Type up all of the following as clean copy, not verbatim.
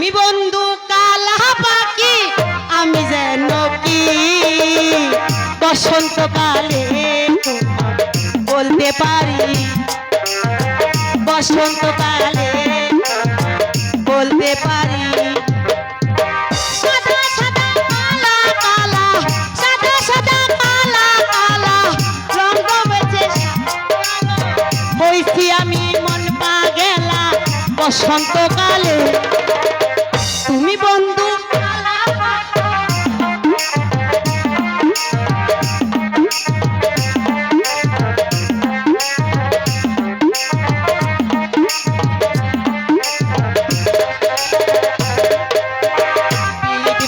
তুমি বন্ধু কালা পাখি আমি যেন কি বসন্তকালে বলতে পারি, বসন্তকালে বলতে পারি। সাদা সাদা কালা কালা, সাদা সাদা কালা কালা রঙ বেচে হইছি আমি মন পাগেলা বসন্তকালে। তুমি বন্ধু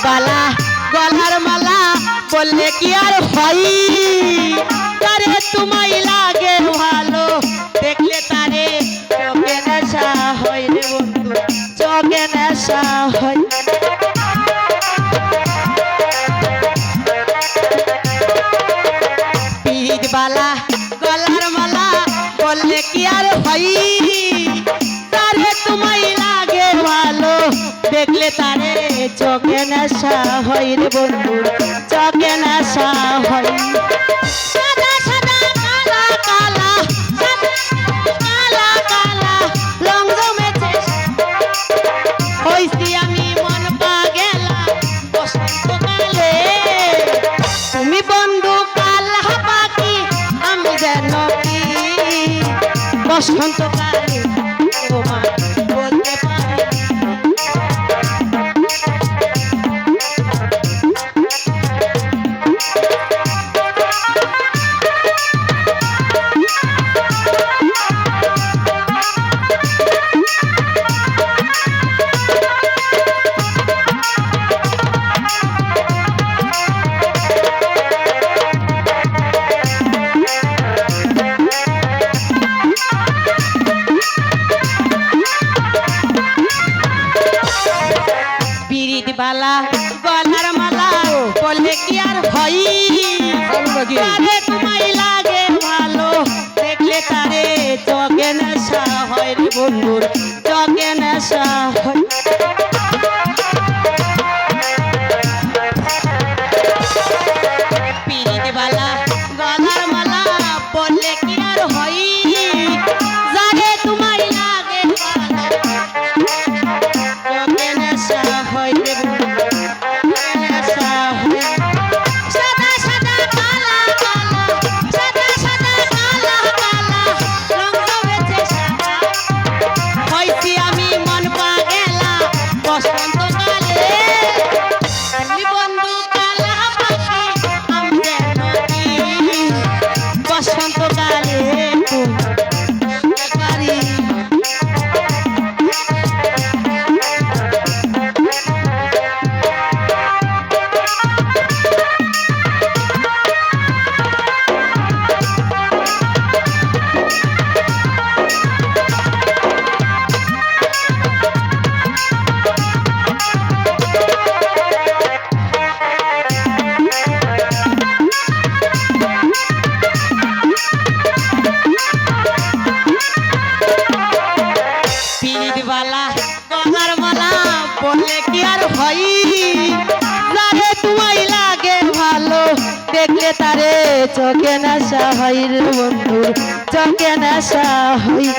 বালা গলার মালা বললে কি আর হয়, তারে তোমায় লাগে ভালো দেখলে তারে চোখে নেশা হয় রে বন্ধু, চোখে নেশা হয়। পীর বালা গলার মালা বললে কি আর হয়, তারে তোমায় লাগে ভালো দেখলে তারে চোখে নেশা হয় রে বন্ধু, চোখে নেশা হয়। সাদা সাদা কালা কালা, কালা কালা রঙ জমেছে হইছি আমি মন পাগেলা বসন্তকালে। তুমি বন্ধু কালা পাখি আমি যেন কি বসন্তকালে তোমার বলতে পারি। বালা গলার মালা বললে কি আর হয়, তারে তোমায় লাগে ভালো দেখলে তারে চোখে নেশা হয় রে বন্ধুর, চোখে নেশা হয়। পীর বালা গলার মালা বললে কি আর হয়, যারে তোমায় লাগে ভালো চোখে নেশা হয় রে বন্ধু। বালা গলার মালা বললে কি আর হয়, যারে তোমায় লাগে ভালো দেখলে তারে চোখে নেশা হয় রে বন্ধু, চোখে নেশা হয়।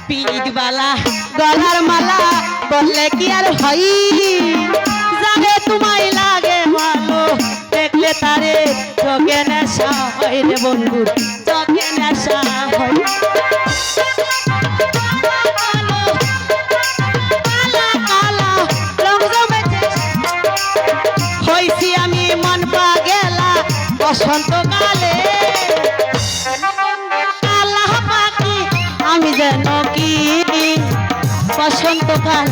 পীর বালা গলার মালা বললে কি আর হয়, যারে তোমায় লাগে ভালো দেখলে তারে চোখে নেশা হয় রে বন্ধু, চোখে নেশা হয়। হইছি আমি মন পাগেলা বসন্তকালে। কালা পাখি আমি যেন কি বসন্তকাল